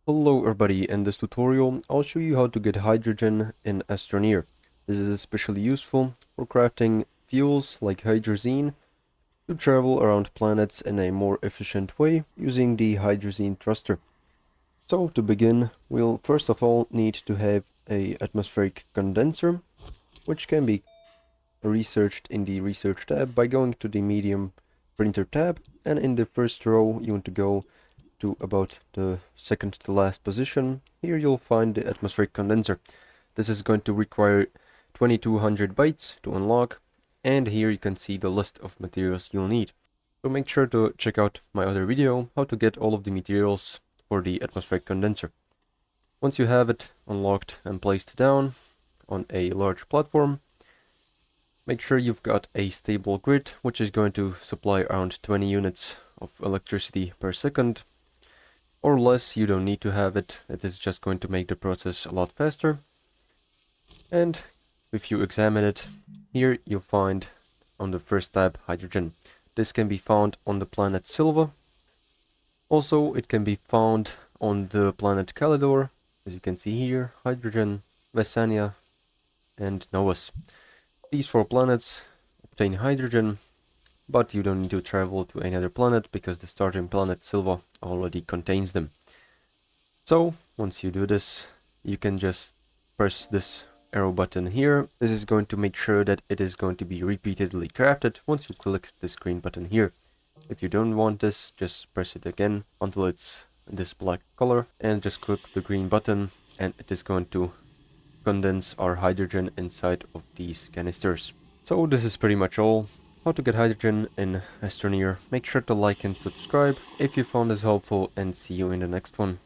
Hello everybody, in this tutorial I'll show you how to get hydrogen in Astroneer. This is especially useful for crafting fuels like hydrazine to travel around planets in a more efficient way using the hydrazine thruster. So to begin, we'll first of all need to have a atmospheric condenser, which can be researched in the research tab by going to the medium printer tab, and in the first row you want to go to about the second to last position. Here you'll find the atmospheric condenser. This is going to require 2200 bytes to unlock, and here you can see the list of materials you'll need. So make sure to check out my other video, how to get all of the materials for the atmospheric condenser. Once you have it unlocked and placed down on a large platform, make sure you've got a stable grid, which is going to supply around 20 units of electricity per second. Or less, you don't need to have it. It is just going to make the process a lot faster. And if you examine it, here you'll find on the first tab hydrogen. This can be found on the planet Silva. Also, it can be found on the planet Calidor. As you can see here, hydrogen, Vesania, and Novus. These four planets obtain hydrogen, but you don't need to travel to any other planet because the starting planet Silva already contains them. So once you do this, you can just press this arrow button here. This is going to make sure that it is going to be repeatedly crafted once you click this green button here. If you don't want this, just press it again until it's this black color and just click the green button, and it is going to condense our hydrogen inside of these canisters. So this is pretty much all. How to get hydrogen in Astroneer. Make sure to like and subscribe if you found this helpful, and see you in the next one.